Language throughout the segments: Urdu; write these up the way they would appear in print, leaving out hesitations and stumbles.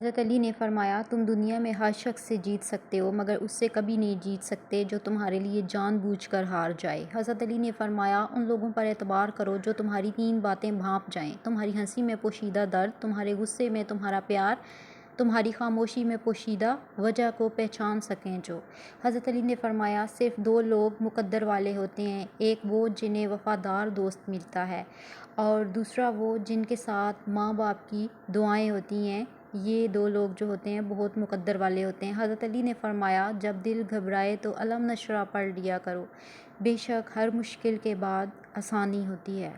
حضرت علی نے فرمایا، تم دنیا میں ہر شخص سے جیت سکتے ہو مگر اس سے کبھی نہیں جیت سکتے جو تمہارے لیے جان بوجھ کر ہار جائے۔ حضرت علی نے فرمایا، ان لوگوں پر اعتبار کرو جو تمہاری 3 باتیں بھانپ جائیں، تمہاری ہنسی میں پوشیدہ درد، تمہارے غصے میں تمہارا پیار، تمہاری خاموشی میں پوشیدہ وجہ کو پہچان سکیں جو۔ حضرت علی نے فرمایا، صرف 2 لوگ مقدر والے ہوتے ہیں، ایک وہ جنہیں وفادار دوست ملتا ہے اور دوسرا وہ جن کے ساتھ ماں باپ کی دعائیں ہوتی ہیں۔ یہ 2 لوگ جو ہوتے ہیں بہت مقدر والے ہوتے ہیں۔ حضرت علی نے فرمایا، جب دل گھبرائے تو علم نشرہ پڑھ لیا کرو، بے شک ہر مشکل کے بعد آسانی ہوتی ہے۔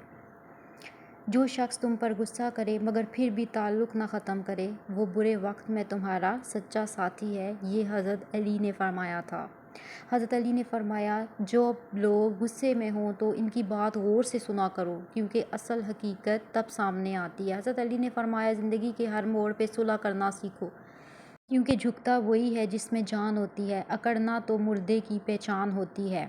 جو شخص تم پر غصہ کرے مگر پھر بھی تعلق نہ ختم کرے، وہ برے وقت میں تمہارا سچا ساتھی ہے۔ یہ حضرت علی نے فرمایا تھا۔ حضرت علی نے فرمایا، جو لوگ غصے میں ہوں تو ان کی بات غور سے سنا کرو کیونکہ اصل حقیقت تب سامنے آتی ہے۔ حضرت علی نے فرمایا، زندگی کے ہر موڑ پہ صلح کرنا سیکھو کیونکہ جھکتا وہی ہے جس میں جان ہوتی ہے، اکڑنا تو مردے کی پہچان ہوتی ہے۔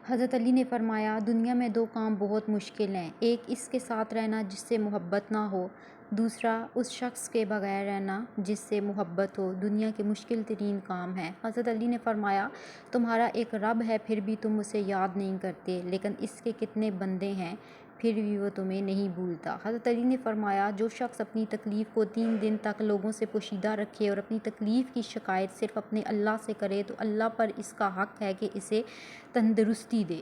حضرت علی نے فرمایا، دنیا میں 2 کام بہت مشکل ہیں، ایک اس کے ساتھ رہنا جس سے محبت نہ ہو، دوسرا اس شخص کے بغیر رہنا جس سے محبت ہو۔ دنیا کے مشکل ترین کام ہیں۔ حضرت علی نے فرمایا، تمہارا ایک رب ہے پھر بھی تم اسے یاد نہیں کرتے، لیکن اس کے کتنے بندے ہیں پھر بھی وہ تمہیں نہیں بھولتا۔ حضرت علی نے فرمایا، جو شخص اپنی تکلیف کو 3 دن تک لوگوں سے پوشیدہ رکھے اور اپنی تکلیف کی شکایت صرف اپنے اللہ سے کرے تو اللہ پر اس کا حق ہے کہ اسے تندرستی دے۔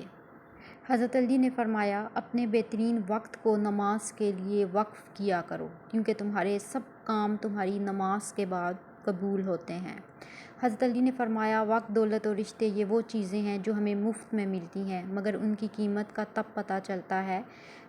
حضرت علی نے فرمایا، اپنے بہترین وقت کو نماز کے لیے وقف کیا کرو کیونکہ تمہارے سب کام تمہاری نماز کے بعد قبول ہوتے ہیں۔ حضرت علی نے فرمایا، وقت، دولت اور رشتے یہ وہ چیزیں ہیں جو ہمیں مفت میں ملتی ہیں مگر ان کی قیمت کا تب پتہ چلتا ہے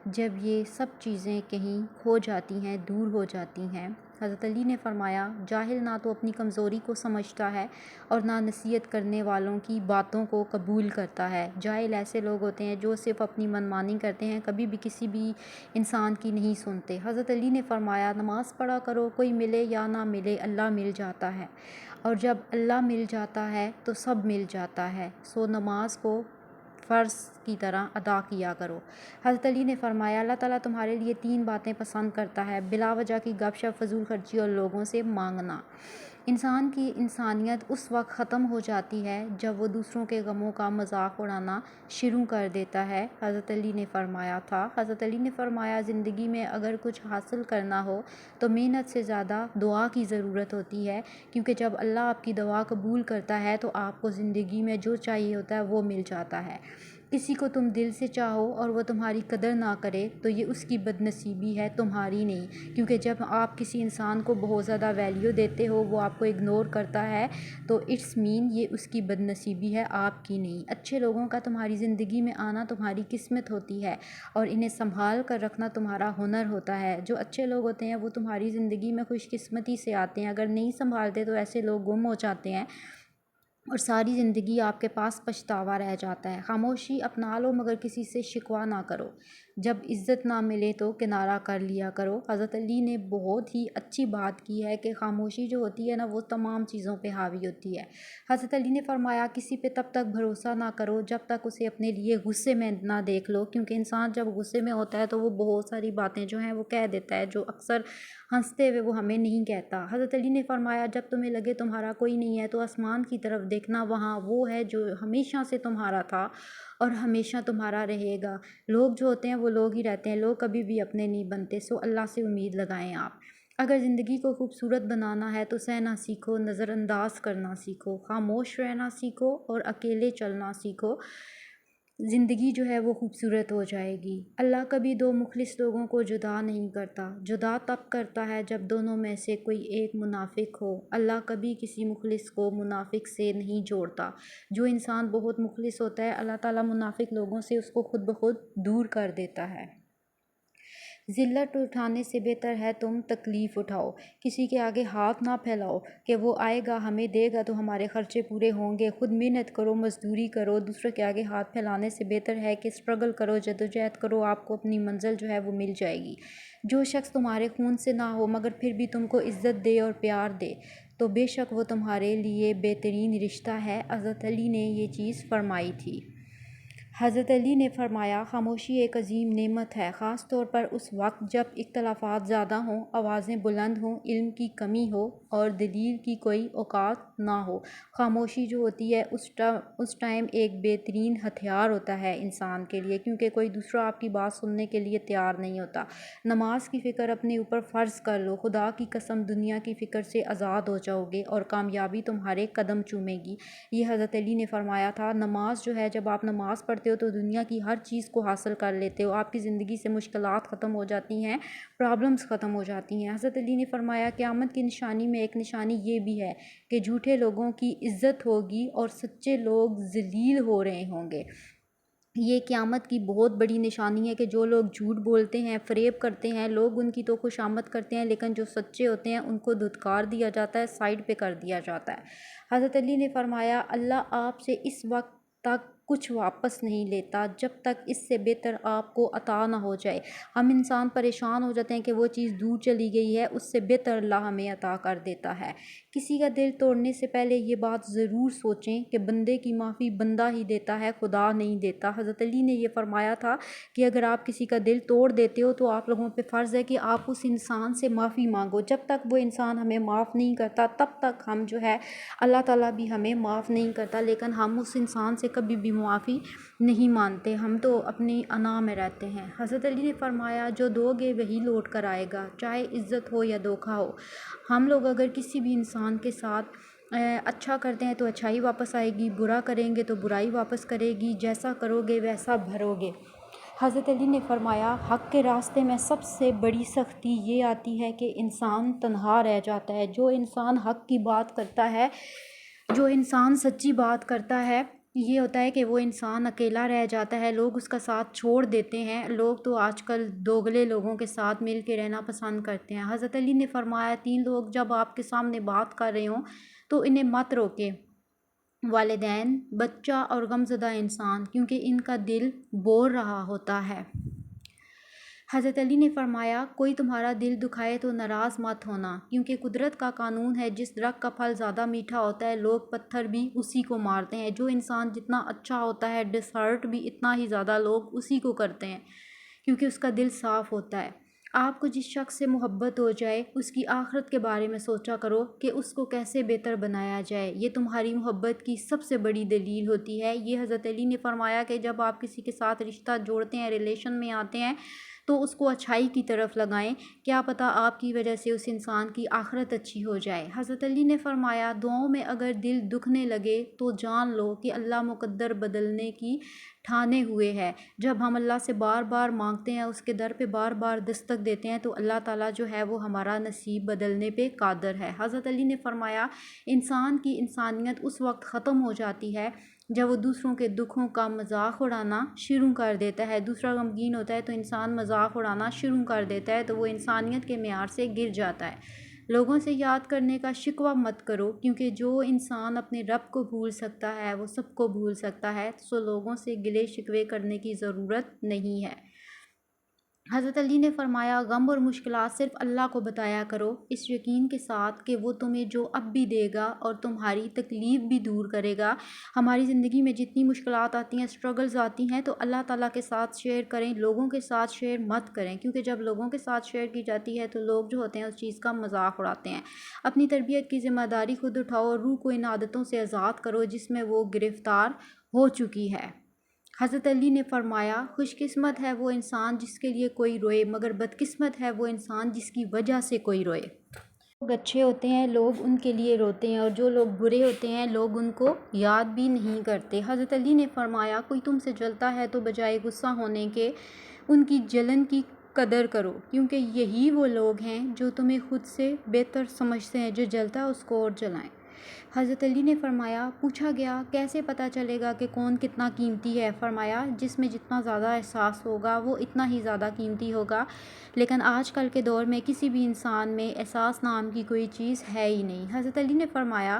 جب یہ سب چیزیں کہیں کھو جاتی ہیں، دور ہو جاتی ہیں۔ حضرت علی نے فرمایا، جاہل نہ تو اپنی کمزوری کو سمجھتا ہے اور نہ نصیحت کرنے والوں کی باتوں کو قبول کرتا ہے۔ جاہل ایسے لوگ ہوتے ہیں جو صرف اپنی منمانی کرتے ہیں، کبھی بھی کسی بھی انسان کی نہیں سنتے۔ حضرت علی نے فرمایا، نماز پڑھا کرو، کوئی ملے یا نہ ملے اللہ مل جاتا ہے اور جب اللہ مل جاتا ہے تو سب مل جاتا ہے، سو نماز کو فرض کی طرح ادا کیا کرو۔ حضرت علی نے فرمایا، اللہ تعالیٰ تمہارے لیے 3 باتیں پسند کرتا ہے، بلا وجہ کی گپ شپ، فضول خرچی اور لوگوں سے مانگنا۔ انسان کی انسانیت اس وقت ختم ہو جاتی ہے جب وہ دوسروں کے غموں کا مذاق اڑانا شروع کر دیتا ہے، حضرت علی نے فرمایا تھا۔ حضرت علی نے فرمایا، زندگی میں اگر کچھ حاصل کرنا ہو تو محنت سے زیادہ دعا کی ضرورت ہوتی ہے کیونکہ جب اللہ آپ کی دعا قبول کرتا ہے تو آپ کو زندگی میں جو چاہیے ہوتا ہے وہ مل جاتا ہے۔ کسی کو تم دل سے چاہو اور وہ تمہاری قدر نہ کرے تو یہ اس کی بد نصیبی ہے، تمہاری نہیں، کیونکہ جب آپ کسی انسان کو بہت زیادہ ویلیو دیتے ہو وہ آپ کو اگنور کرتا ہے تو اٹس مین یہ اس کی بد نصیبی ہے، آپ کی نہیں۔ اچھے لوگوں کا تمہاری زندگی میں آنا تمہاری قسمت ہوتی ہے اور انہیں سنبھال کر رکھنا تمہارا ہنر ہوتا ہے۔ جو اچھے لوگ ہوتے ہیں وہ تمہاری زندگی میں خوش قسمتی سے آتے ہیں، اگر نہیں سنبھالتے تو ایسے لوگ گم ہو جاتے ہیں اور ساری زندگی آپ کے پاس پچھتاوا رہ جاتا ہے۔ خاموشی اپنا لو مگر کسی سے شکوہ نہ کرو، جب عزت نہ ملے تو کنارہ کر لیا کرو۔ حضرت علی نے بہت ہی اچھی بات کی ہے کہ خاموشی جو ہوتی ہے نا وہ تمام چیزوں پہ حاوی ہوتی ہے۔ حضرت علی نے فرمایا، کسی پہ تب تک بھروسہ نہ کرو جب تک اسے اپنے لیے غصے میں نہ دیکھ لو، کیونکہ انسان جب غصے میں ہوتا ہے تو وہ بہت ساری باتیں جو ہیں وہ کہہ دیتا ہے جو اکثر ہنستے ہوئے وہ ہمیں نہیں کہتا۔ حضرت علی نے فرمایا، جب تمہیں لگے تمہارا کوئی نہیں ہے تو آسمان کی طرف دیکھنا، وہاں وہ ہے جو ہمیشہ سے تمہارا تھا اور ہمیشہ تمہارا رہے گا۔ لوگ جو ہوتے ہیں وہ لوگ ہی رہتے ہیں، لوگ کبھی بھی اپنے نہیں بنتے، سو اللہ سے امید لگائیں آپ۔ اگر زندگی کو خوبصورت بنانا ہے تو سہنا سیکھو، نظر انداز کرنا سیکھو، خاموش رہنا سیکھو اور اکیلے چلنا سیکھو، زندگی جو ہے وہ خوبصورت ہو جائے گی۔ اللہ کبھی 2 مخلص لوگوں کو جدا نہیں کرتا، جدا تب کرتا ہے جب دونوں میں سے کوئی ایک منافق ہو۔ اللہ کبھی کسی مخلص کو منافق سے نہیں جوڑتا۔ جو انسان بہت مخلص ہوتا ہے اللہ تعالیٰ منافق لوگوں سے اس کو خود بخود دور کر دیتا ہے۔ ذلت اٹھانے سے بہتر ہے تم تکلیف اٹھاؤ، کسی کے آگے ہاتھ نہ پھیلاؤ کہ وہ آئے گا ہمیں دے گا تو ہمارے خرچے پورے ہوں گے، خود محنت کرو، مزدوری کرو، دوسروں کے آگے ہاتھ پھیلانے سے بہتر ہے کہ اسٹرگل کرو، جدوجہد کرو، آپ کو اپنی منزل جو ہے وہ مل جائے گی۔ جو شخص تمہارے خون سے نہ ہو مگر پھر بھی تم کو عزت دے اور پیار دے تو بے شک وہ تمہارے لیے بہترین رشتہ ہے۔ حضرت علی نے یہ چیز فرمائی تھی۔ حضرت علی نے فرمایا خاموشی ایک عظیم نعمت ہے، خاص طور پر اس وقت جب اختلافات زیادہ ہوں، آوازیں بلند ہوں، علم کی کمی ہو اور دلیل کی کوئی اوقات نہ ہو۔ خاموشی جو ہوتی ہے اس ٹائم ایک بہترین ہتھیار ہوتا ہے انسان کے لیے، کیونکہ کوئی دوسرا آپ کی بات سننے کے لیے تیار نہیں ہوتا۔ نماز کی فکر اپنے اوپر فرض کر لو، خدا کی قسم دنیا کی فکر سے آزاد ہو جاؤ گے اور کامیابی تمہارے قدم چومے گی۔ یہ حضرت علی نے فرمایا تھا۔ نماز جو ہے، جب آپ نماز پڑھتے ہو تو دنیا کی ہر چیز کو حاصل کر لیتے ہو، آپ کی زندگی سے مشکلات ختم ہو جاتی ہیں، پرابلمز ختم ہو جاتی ہیں۔ حضرت علی نے فرمایا قیامت کی نشانی میں ایک نشانی یہ بھی ہے کہ جھوٹے لوگوں کی عزت ہوگی اور سچے لوگ ذلیل ہو رہے ہوں گے۔ یہ قیامت کی بہت بڑی نشانی ہے کہ جو لوگ جھوٹ بولتے ہیں، فریب کرتے ہیں، لوگ ان کی تو خوشامد کرتے ہیں، لیکن جو سچے ہوتے ہیں ان کو دھتکار دیا جاتا ہے، سائڈ پہ کر دیا جاتا ہے۔ حضرت علی نے فرمایا اللہ آپ سے اس وقت تک کچھ واپس نہیں لیتا جب تک اس سے بہتر آپ کو عطا نہ ہو جائے۔ ہم انسان پریشان ہو جاتے ہیں کہ وہ چیز دور چلی گئی ہے، اس سے بہتر اللہ ہمیں عطا کر دیتا ہے۔ کسی کا دل توڑنے سے پہلے یہ بات ضرور سوچیں کہ بندے کی معافی بندہ ہی دیتا ہے، خدا نہیں دیتا۔ حضرت علی نے یہ فرمایا تھا کہ اگر آپ کسی کا دل توڑ دیتے ہو تو آپ لوگوں پہ فرض ہے کہ آپ اس انسان سے معافی مانگو۔ جب تک وہ انسان ہمیں معاف نہیں کرتا تب تک ہم جو ہے اللہ تعالیٰ بھی ہمیں معاف نہیں کرتا، لیکن ہم اس انسان سے کبھی بھی معافی نہیں مانتے، ہم تو اپنی انا میں رہتے ہیں۔ حضرت علی نے فرمایا جو دو گے وہی لوٹ کر آئے گا، چاہے عزت ہو یا دھوکہ ہو۔ ہم لوگ اگر کسی بھی انسان کے ساتھ اچھا کرتے ہیں تو اچھائی واپس آئے گی، برا کریں گے تو برائی واپس کرے گی، جیسا کرو گے ویسا بھرو گے۔ حضرت علی نے فرمایا حق کے راستے میں سب سے بڑی سختی یہ آتی ہے کہ انسان تنہا رہ جاتا ہے۔ جو انسان حق کی بات کرتا ہے، جو انسان سچی بات کرتا ہے، یہ ہوتا ہے کہ وہ انسان اکیلا رہ جاتا ہے، لوگ اس کا ساتھ چھوڑ دیتے ہیں۔ لوگ تو آج کل دوگلے لوگوں کے ساتھ مل کے رہنا پسند کرتے ہیں۔ حضرت علی نے فرمایا تین لوگ جب آپ کے سامنے بات کر رہے ہوں تو انہیں مت روکیں، والدین، بچہ اور غمزدہ انسان، کیونکہ ان کا دل بول رہا ہوتا ہے۔ حضرت علی نے فرمایا کوئی تمہارا دل دکھائے تو ناراض مت ہونا، کیونکہ قدرت کا قانون ہے جس درخت کا پھل زیادہ میٹھا ہوتا ہے لوگ پتھر بھی اسی کو مارتے ہیں۔ جو انسان جتنا اچھا ہوتا ہے ڈسہرٹ بھی اتنا ہی زیادہ لوگ اسی کو کرتے ہیں، کیونکہ اس کا دل صاف ہوتا ہے۔ آپ کو جس شخص سے محبت ہو جائے اس کی آخرت کے بارے میں سوچا کرو کہ اس کو کیسے بہتر بنایا جائے، یہ تمہاری محبت کی سب سے بڑی دلیل ہوتی ہے۔ یہ حضرت علی نے فرمایا کہ جب آپ کسی کے ساتھ رشتہ جوڑتے ہیں، ریلیشن میں آتے ہیں تو اس کو اچھائی کی طرف لگائیں، کیا پتہ آپ کی وجہ سے اس انسان کی آخرت اچھی ہو جائے۔ حضرت علی نے فرمایا دعاؤں میں اگر دل دکھنے لگے تو جان لو کہ اللہ مقدر بدلنے کی ٹھانے ہوئے ہے۔ جب ہم اللہ سے بار بار مانگتے ہیں، اس کے در پہ بار بار دستک دیتے ہیں تو اللہ تعالیٰ جو ہے وہ ہمارا نصیب بدلنے پہ قادر ہے۔ حضرت علی نے فرمایا انسان کی انسانیت اس وقت ختم ہو جاتی ہے جب وہ دوسروں کے دکھوں کا مذاق اڑانا شروع کر دیتا ہے۔ دوسرا غمگین ہوتا ہے تو انسان مذاق اڑانا شروع کر دیتا ہے تو وہ انسانیت کے معیار سے گر جاتا ہے۔ لوگوں سے یاد کرنے کا شکوہ مت کرو، کیونکہ جو انسان اپنے رب کو بھول سکتا ہے وہ سب کو بھول سکتا ہے، سو لوگوں سے گلے شکوے کرنے کی ضرورت نہیں ہے۔ حضرت علی نے فرمایا غم اور مشکلات صرف اللہ کو بتایا کرو، اس یقین کے ساتھ کہ وہ تمہیں جو اب بھی دے گا اور تمہاری تکلیف بھی دور کرے گا۔ ہماری زندگی میں جتنی مشکلات آتی ہیں، اسٹرگلز آتی ہیں، تو اللہ تعالیٰ کے ساتھ شیئر کریں، لوگوں کے ساتھ شیئر مت کریں، کیونکہ جب لوگوں کے ساتھ شیئر کی جاتی ہے تو لوگ جو ہوتے ہیں اس چیز کا مذاق اڑاتے ہیں۔ اپنی تربیت کی ذمہ داری خود اٹھاؤ اور روح کو ان عادتوں سے آزاد کرو جس میں وہ گرفتار ہو چکی ہے۔ حضرت علی نے فرمایا خوش قسمت ہے وہ انسان جس کے لیے کوئی روئے، مگر بدقسمت ہے وہ انسان جس کی وجہ سے کوئی روئے۔ لوگ اچھے ہوتے ہیں لوگ ان کے لیے روتے ہیں، اور جو لوگ برے ہوتے ہیں لوگ ان کو یاد بھی نہیں کرتے۔ حضرت علی نے فرمایا کوئی تم سے جلتا ہے تو بجائے غصہ ہونے کے ان کی جلن کی قدر کرو، کیونکہ یہی وہ لوگ ہیں جو تمہیں خود سے بہتر سمجھتے ہیں، جو جلتا ہے اس کو اور جلائیں۔ حضرت علی نے فرمایا پوچھا گیا کیسے پتہ چلے گا کہ کون کتنا قیمتی ہے؟ فرمایا جس میں جتنا زیادہ احساس ہوگا وہ اتنا ہی زیادہ قیمتی ہوگا، لیکن آج کل کے دور میں کسی بھی انسان میں احساس نام کی کوئی چیز ہے ہی نہیں۔ حضرت علی نے فرمایا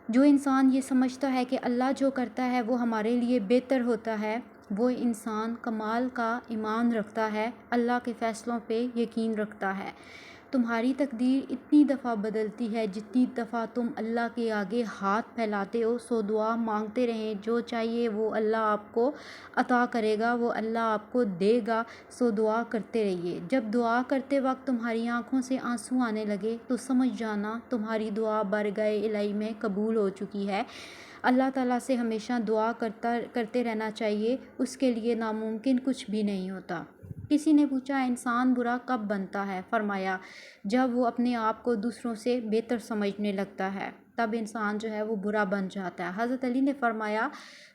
جو انسان یہ سمجھتا ہے کہ اللہ جو کرتا ہے وہ ہمارے لیے بہتر ہوتا ہے، وہ انسان کمال کا ایمان رکھتا ہے، اللہ کے فیصلوں پہ یقین رکھتا ہے۔ تمہاری تقدیر اتنی دفعہ بدلتی ہے جتنی دفعہ تم اللہ کے آگے ہاتھ پھیلاتے ہو، سو دعا مانگتے رہیں، جو چاہیے وہ اللہ آپ کو عطا کرے گا، وہ اللہ آپ کو دے گا، سو دعا کرتے رہیے۔ جب دعا کرتے وقت تمہاری آنکھوں سے آنسو آنے لگے تو سمجھ جانا تمہاری دعا بارگاہ الہی میں قبول ہو چکی ہے۔ اللہ تعالیٰ سے ہمیشہ دعا کرتے رہنا چاہیے، اس کے لیے ناممکن کچھ بھی نہیں ہوتا۔ کسی نے پوچھا انسان برا کب بنتا ہے؟ فرمایا جب وہ اپنے آپ کو دوسروں سے بہتر سمجھنے لگتا ہے تب انسان جو ہے وہ برا بن جاتا ہے۔ حضرت علی نے فرمایا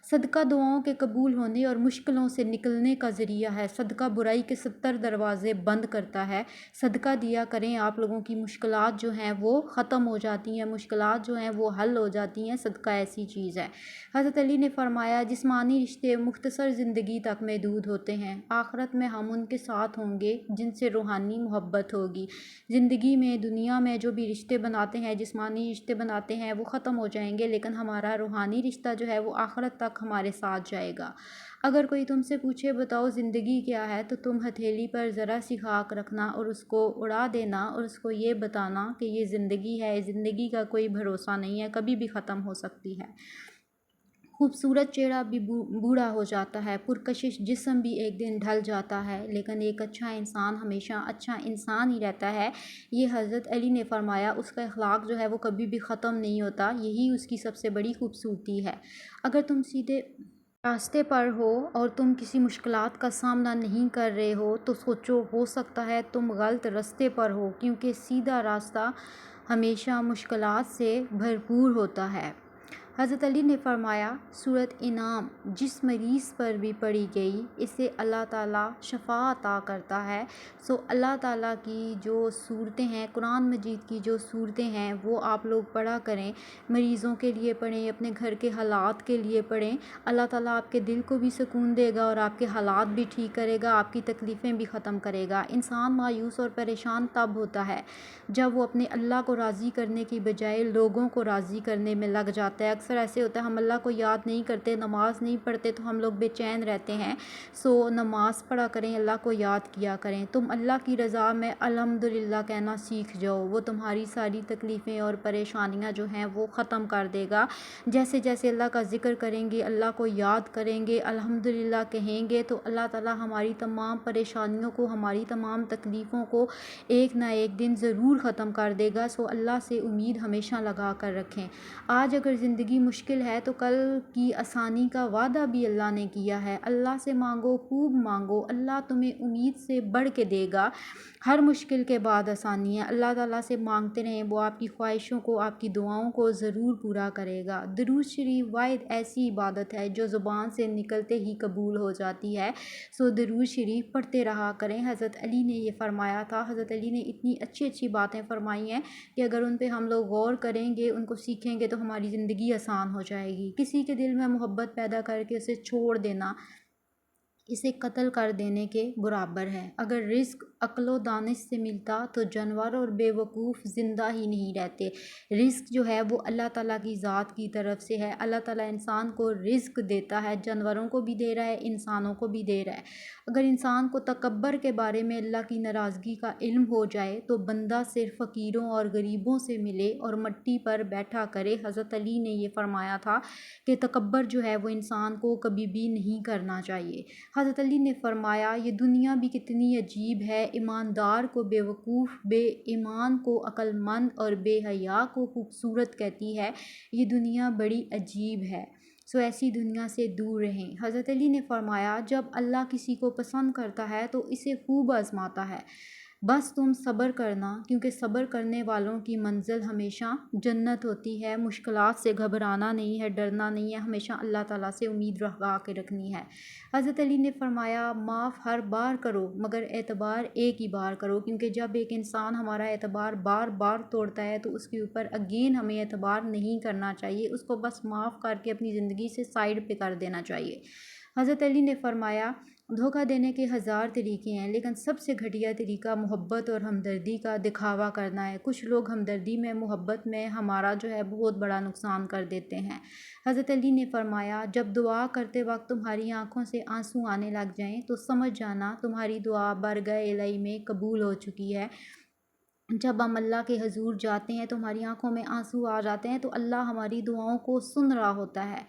صدقہ دعاؤں کے قبول ہونے اور مشکلوں سے نکلنے کا ذریعہ ہے، صدقہ برائی کے 70 دروازے بند کرتا ہے۔ صدقہ دیا کریں، آپ لوگوں کی مشکلات جو ہیں وہ ختم ہو جاتی ہیں، مشکلات جو ہیں وہ حل ہو جاتی ہیں، صدقہ ایسی چیز ہے۔ حضرت علی نے فرمایا جسمانی رشتے مختصر زندگی تک محدود ہوتے ہیں، آخرت میں ہم ان کے ساتھ ہوں گے جن سے روحانی محبت ہوگی۔ زندگی میں دنیا میں جو بھی رشتے بناتے ہیں، جسمانی رشتے بناتے ہیں، وہ ختم ہو جائیں گے، لیکن ہمارا روحانی رشتہ جو ہے وہ آخرت تک ہمارے ساتھ جائے گا۔ اگر کوئی تم سے پوچھے بتاؤ زندگی کیا ہے، تو تم ہتھیلی پر ذرا سی خاک رکھنا اور اس کو اڑا دینا اور اس کو یہ بتانا کہ یہ زندگی ہے، زندگی کا کوئی بھروسہ نہیں ہے، کبھی بھی ختم ہو سکتی ہے۔ خوبصورت چہرہ بھی بوڑھا ہو جاتا ہے، پرکشش جسم بھی ایک دن ڈھل جاتا ہے، لیکن ایک اچھا انسان ہمیشہ اچھا انسان ہی رہتا ہے۔ یہ حضرت علی نے فرمایا، اس کا اخلاق جو ہے وہ کبھی بھی ختم نہیں ہوتا، یہی اس کی سب سے بڑی خوبصورتی ہے۔ اگر تم سیدھے راستے پر ہو اور تم کسی مشکلات کا سامنا نہیں کر رہے ہو تو سوچو ہو سکتا ہے تم غلط راستے پر ہو، کیونکہ سیدھا راستہ ہمیشہ مشکلات سے بھرپور ہوتا ہے۔ حضرت علی نے فرمایا سورۃ انعام جس مریض پر بھی پڑھی گئی اسے اللہ تعالیٰ شفا عطا کرتا ہے۔ سو اللہ تعالیٰ کی جو صورتیں ہیں، قرآن مجید کی جو صورتیں ہیں وہ آپ لوگ پڑھا کریں، مریضوں کے لیے پڑھیں، اپنے گھر کے حالات کے لیے پڑھیں۔ اللہ تعالیٰ آپ کے دل کو بھی سکون دے گا اور آپ کے حالات بھی ٹھیک کرے گا، آپ کی تکلیفیں بھی ختم کرے گا۔ انسان مایوس اور پریشان تب ہوتا ہے جب وہ اپنے اللہ کو راضی کرنے کی بجائے لوگوں کو راضی کرنے میں لگ جاتا ہے۔ اکثر ایسے ہوتا ہے ہم اللہ کو یاد نہیں کرتے، نماز نہیں پڑھتے تو ہم لوگ بے چین رہتے ہیں۔ سو نماز پڑھا کریں، اللہ کو یاد کیا کریں، تم اللہ کی رضا میں الحمدللہ کہنا سیکھ جاؤ، وہ تمہاری ساری تکلیفیں اور پریشانیاں جو ہیں وہ ختم کر دے گا۔ جیسے جیسے اللہ کا ذکر کریں گے، اللہ کو یاد کریں گے، الحمدللہ کہیں گے تو اللہ تعالیٰ ہماری تمام پریشانیوں کو، ہماری تمام تکلیفوں کو ایک نہ ایک دن ضرور ختم کر دے گا۔ سو اللہ سے امید ہمیشہ لگا کر رکھیں۔ آج اگر زندگی مشکل ہے تو کل کی آسانی کا وعدہ بھی اللہ نے کیا ہے۔ اللہ سے مانگو، خوب مانگو، اللہ تمہیں امید سے بڑھ کے دے گا۔ ہر مشکل کے بعد آسانی ہے، اللہ تعالیٰ سے مانگتے رہیں، وہ آپ کی خواہشوں کو، آپ کی دعاؤں کو ضرور پورا کرے گا۔ درود شریف واحد ایسی عبادت ہے جو زبان سے نکلتے ہی قبول ہو جاتی ہے، سو درود شریف پڑھتے رہا کریں۔ حضرت علی نے یہ فرمایا تھا، حضرت علی نے اتنی اچھی اچھی باتیں فرمائی ہیں کہ اگر ان پہ ہم لوگ غور کریں گے، ان کو سیکھیں گے تو ہماری زندگی آسان ہو جائے گی۔ کسی کے دل میں محبت پیدا کر کے اسے چھوڑ دینا اسے قتل کر دینے کے برابر ہے۔ اگر رزق عقل و دانش سے ملتا تو جانور اور بے وقوف زندہ ہی نہیں رہتے۔ رزق جو ہے وہ اللہ تعالیٰ کی ذات کی طرف سے ہے، اللہ تعالیٰ انسان کو رزق دیتا ہے، جانوروں کو بھی دے رہا ہے، انسانوں کو بھی دے رہا ہے۔ اگر انسان کو تکبر کے بارے میں اللہ کی ناراضگی کا علم ہو جائے تو بندہ صرف فقیروں اور غریبوں سے ملے اور مٹی پر بیٹھا کرے۔ حضرت علی نے یہ فرمایا تھا کہ تکبر جو ہے وہ انسان کو کبھی بھی نہیں کرنا چاہیے۔ حضرت علی نے فرمایا یہ دنیا بھی کتنی عجیب ہے، ایماندار کو بے وقوف، بے ایمان کو عقل مند اور بے حیا کو خوبصورت کہتی ہے، یہ دنیا بڑی عجیب ہے، سو ایسی دنیا سے دور رہیں۔ حضرت علی نے فرمایا جب اللہ کسی کو پسند کرتا ہے تو اسے خوب آزماتا ہے، بس تم صبر کرنا، کیونکہ صبر کرنے والوں کی منزل ہمیشہ جنت ہوتی ہے۔ مشکلات سے گھبرانا نہیں ہے، ڈرنا نہیں ہے، ہمیشہ اللہ تعالیٰ سے امید لگا کے رکھنی ہے۔ حضرت علی نے فرمایا معاف ہر بار کرو مگر اعتبار ایک ہی بار کرو، کیونکہ جب ایک انسان ہمارا اعتبار بار بار توڑتا ہے تو اس کے اوپر اگین ہمیں اعتبار نہیں کرنا چاہیے، اس کو بس معاف کر کے اپنی زندگی سے سائڈ پہ کر دینا چاہیے۔ حضرت علی نے فرمایا دھوکہ دینے کے 1000 طریقے ہیں، لیکن سب سے گھٹیا طریقہ محبت اور ہمدردی کا دکھاوا کرنا ہے۔ کچھ لوگ ہمدردی میں، محبت میں ہمارا جو ہے بہت بڑا نقصان کر دیتے ہیں۔ حضرت علی نے فرمایا جب دعا کرتے وقت تمہاری آنکھوں سے آنسو آنے لگ جائیں تو سمجھ جانا تمہاری دعا بارگاہ الہی میں قبول ہو چکی ہے۔ جب ہم اللہ کے حضور جاتے ہیں تو ہماری آنکھوں میں آنسو آ جاتے ہیں، تو اللہ ہماری دعاؤں کو سن رہا ہوتا ہے۔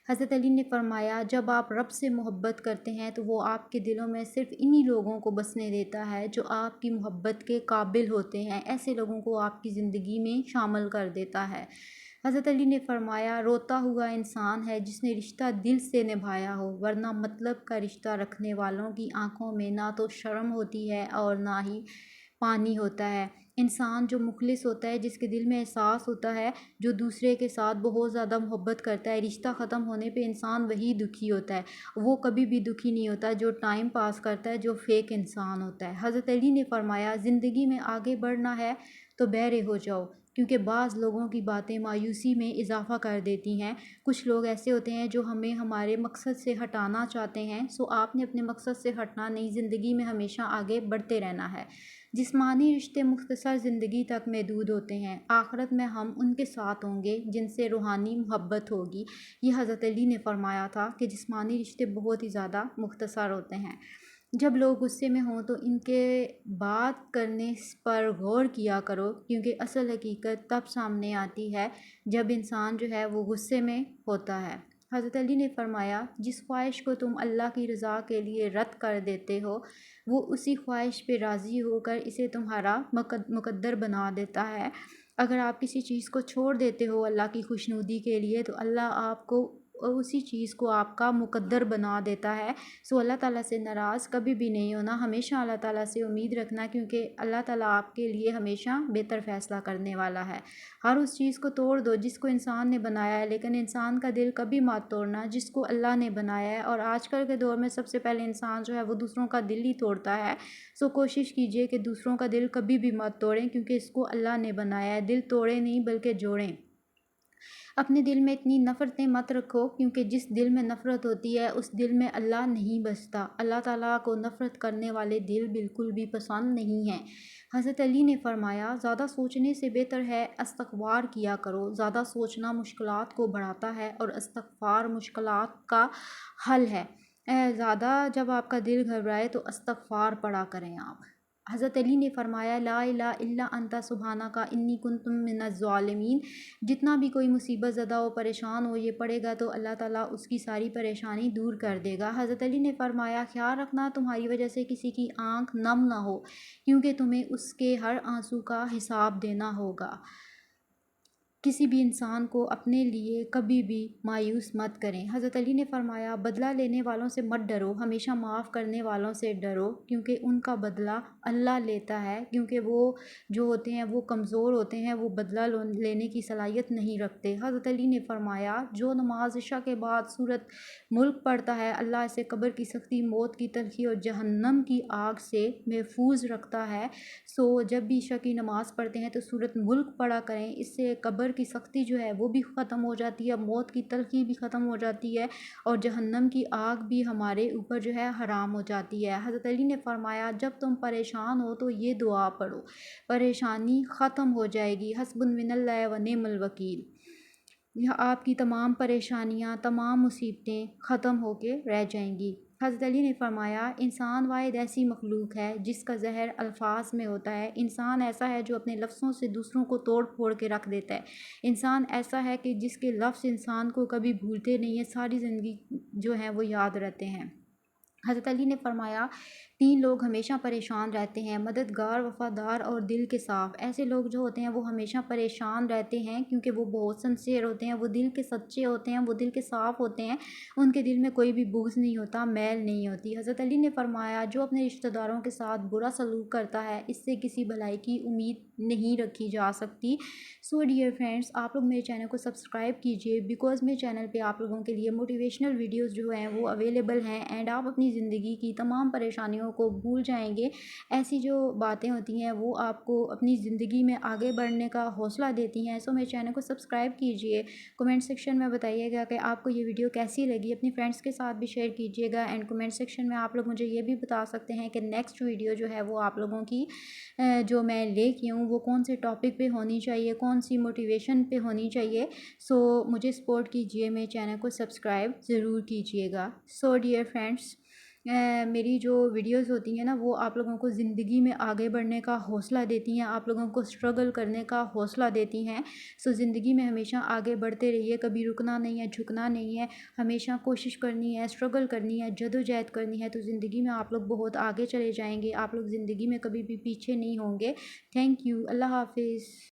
حضرت علی نے فرمایا جب آپ رب سے محبت کرتے ہیں تو وہ آپ کے دلوں میں صرف انہی لوگوں کو بسنے دیتا ہے جو آپ کی محبت کے قابل ہوتے ہیں، ایسے لوگوں کو آپ کی زندگی میں شامل کر دیتا ہے۔ حضرت علی نے فرمایا روتا ہوا انسان ہے جس نے رشتہ دل سے نبھایا ہو، ورنہ مطلب کا رشتہ رکھنے والوں کی آنکھوں میں نہ تو شرم ہوتی ہے اور نہ ہی پانی ہوتا ہے۔ انسان جو مخلص ہوتا ہے، جس کے دل میں احساس ہوتا ہے، جو دوسرے کے ساتھ بہت زیادہ محبت کرتا ہے، رشتہ ختم ہونے پہ انسان وہی دکھی ہوتا ہے، وہ کبھی بھی دکھی نہیں ہوتا جو ٹائم پاس کرتا ہے، جو فیک انسان ہوتا ہے۔ حضرت علی نے فرمایا زندگی میں آگے بڑھنا ہے تو بہرے ہو جاؤ، کیونکہ بعض لوگوں کی باتیں مایوسی میں اضافہ کر دیتی ہیں۔ کچھ لوگ ایسے ہوتے ہیں جو ہمیں ہمارے مقصد سے ہٹانا چاہتے ہیں، سو آپ نے اپنے مقصد سے ہٹنا نہیں، زندگی میں ہمیشہ آگے بڑھتے رہنا ہے۔ جسمانی رشتے مختصر زندگی تک محدود ہوتے ہیں، آخرت میں ہم ان کے ساتھ ہوں گے جن سے روحانی محبت ہوگی۔ یہ حضرت علی نے فرمایا تھا کہ جسمانی رشتے بہت ہی زیادہ مختصر ہوتے ہیں۔ جب لوگ غصے میں ہوں تو ان کے بات کرنے پر غور کیا کرو، کیونکہ اصل حقیقت تب سامنے آتی ہے جب انسان جو ہے وہ غصے میں ہوتا ہے۔ حضرت علی نے فرمایا جس خواہش کو تم اللہ کی رضا کے لیے رد کر دیتے ہو، وہ اسی خواہش پہ راضی ہو کر اسے تمہارا مقدر بنا دیتا ہے۔ اگر آپ کسی چیز کو چھوڑ دیتے ہو اللہ کی خوشنودی کے لیے تو اللہ آپ کو اسی چیز کو آپ کا مقدر بنا دیتا ہے۔ سو اللہ تعالیٰ سے ناراض کبھی بھی نہیں ہونا، ہمیشہ اللہ تعالیٰ سے امید رکھنا، کیونکہ اللہ تعالیٰ آپ کے لیے ہمیشہ بہتر فیصلہ کرنے والا ہے۔ ہر اس چیز کو توڑ دو جس کو انسان نے بنایا ہے، لیکن انسان کا دل کبھی مت توڑنا جس کو اللہ نے بنایا ہے۔ اور آج کل کے دور میں سب سے پہلے انسان جو ہے وہ دوسروں کا دل ہی توڑتا ہے۔ سو کوشش کیجئے کہ دوسروں کا دل کبھی بھی مت توڑیں، کیونکہ اس کو اللہ نے بنایا ہے۔ دل توڑیں نہیں بلکہ جوڑیں۔ اپنے دل میں اتنی نفرتیں مت رکھو، کیونکہ جس دل میں نفرت ہوتی ہے اس دل میں اللہ نہیں بستا۔ اللہ تعالیٰ کو نفرت کرنے والے دل بالکل بھی پسند نہیں ہیں۔ حضرت علی نے فرمایا زیادہ سوچنے سے بہتر ہے استغفار کیا کرو۔ زیادہ سوچنا مشکلات کو بڑھاتا ہے اور استغفار مشکلات کا حل ہے۔ زیادہ جب آپ کا دل گھبرائے تو استغفار پڑھا کریں آپ۔ حضرت علی نے فرمایا لا الہ الا انت سبحانک انی کنت من الظالمین۔ جتنا بھی کوئی مصیبت زدہ ہو، پریشان ہو، یہ پڑھے گا تو اللہ تعالیٰ اس کی ساری پریشانی دور کر دے گا۔ حضرت علی نے فرمایا خیال رکھنا تمہاری وجہ سے کسی کی آنکھ نم نہ ہو، کیونکہ تمہیں اس کے ہر آنسو کا حساب دینا ہوگا۔ کسی بھی انسان کو اپنے لیے کبھی بھی مایوس مت کریں۔ حضرت علی نے فرمایا بدلہ لینے والوں سے مت ڈرو، ہمیشہ معاف کرنے والوں سے ڈرو، کیونکہ ان کا بدلہ اللہ لیتا ہے، کیونکہ وہ جو ہوتے ہیں وہ کمزور ہوتے ہیں، وہ بدلہ لینے کی صلاحیت نہیں رکھتے۔ حضرت علی نے فرمایا جو نماز عشاء کے بعد سورۃ ملک پڑھتا ہے اللہ اسے قبر کی سختی، موت کی تلخی اور جہنم کی آگ سے محفوظ رکھتا ہے۔ سو جب بھی عشاء کی نماز پڑھتے ہیں تو سورۃ ملک پڑھا کریں، اس سے قبر کی سختی جو ہے وہ بھی ختم ہو جاتی ہے، موت کی تلخی بھی ختم ہو جاتی ہے، اور جہنم کی آگ بھی ہمارے اوپر جو ہے حرام ہو جاتی ہے۔ حضرت علی نے فرمایا جب تم پریشان ہو تو یہ دعا پڑھو، پریشانی ختم ہو جائے گی، حسبن من اللہ و نعم الوکیل۔ آپ کی تمام پریشانیاں، تمام مصیبتیں ختم ہو کے رہ جائیں گی۔ حضرت علی نے فرمایا انسان واحد ایسی مخلوق ہے جس کا زہر الفاظ میں ہوتا ہے۔ انسان ایسا ہے جو اپنے لفظوں سے دوسروں کو توڑ پھوڑ کے رکھ دیتا ہے۔ انسان ایسا ہے کہ جس کے لفظ انسان کو کبھی بھولتے نہیں ہیں، ساری زندگی جو ہیں وہ یاد رہتے ہیں۔ حضرت علی نے فرمایا 3 لوگ ہمیشہ پریشان رہتے ہیں، مددگار، وفادار اور دل کے صاف۔ ایسے لوگ جو ہوتے ہیں وہ ہمیشہ پریشان رہتے ہیں، کیونکہ وہ بہت سنسیئر ہوتے ہیں، وہ دل کے سچے ہوتے ہیں، وہ دل کے صاف ہوتے ہیں، ان کے دل میں کوئی بھی بغض نہیں ہوتا، میل نہیں ہوتی۔ حضرت علی نے فرمایا جو اپنے رشتہ داروں کے ساتھ برا سلوک کرتا ہے اس سے کسی بھلائی کی امید نہیں رکھی جا سکتی۔ سو ڈیئر فرینڈس، آپ لوگ میرے چینل کو سبسکرائب کیجئے، بیکاز میرے چینل پہ آپ لوگوں کے لیے موٹیویشنل ویڈیوز جو ہیں وہ اویلیبل ہیں، اینڈ آپ اپنی زندگی کی تمام پریشانیوں کو بھول جائیں گے۔ ایسی جو باتیں ہوتی ہیں وہ آپ کو اپنی زندگی میں آگے بڑھنے کا حوصلہ دیتی ہیں۔ سو میرے چینل کو سبسکرائب کیجئے، کمنٹ سیکشن میں بتائیے گا کہ آپ کو یہ ویڈیو کیسی لگی، اپنی فرینڈس کے ساتھ بھی شیئر کیجئے گا، اینڈ کمنٹ سیکشن میں آپ لوگ مجھے یہ بھی بتا سکتے ہیں کہ نیکسٹ ویڈیو جو ہے وہ آپ لوگوں کی جو میں لے کے ہوں وہ کون سے ٹاپک پہ ہونی چاہیے، کون سی موٹیویشن پہ ہونی چاہیے۔ سو مجھے سپورٹ کیجئے، میرے چینل کو سبسکرائب ضرور کیجئے گا۔ سو ڈیئر فرینڈس، میری جو ویڈیوز ہوتی ہیں نا وہ آپ لوگوں کو زندگی میں آگے بڑھنے کا حوصلہ دیتی ہیں، آپ لوگوں کو اسٹرگل کرنے کا حوصلہ دیتی ہیں۔ سو زندگی میں ہمیشہ آگے بڑھتے رہیے، کبھی رکنا نہیں ہے، جھکنا نہیں ہے، ہمیشہ کوشش کرنی ہے، اسٹرگل کرنی ہے، جدوجہد کرنی ہے، تو زندگی میں آپ لوگ بہت آگے چلے جائیں گے، آپ لوگ زندگی میں کبھی بھی پیچھے نہیں ہوں گے۔ تھینک یو، اللہ حافظ۔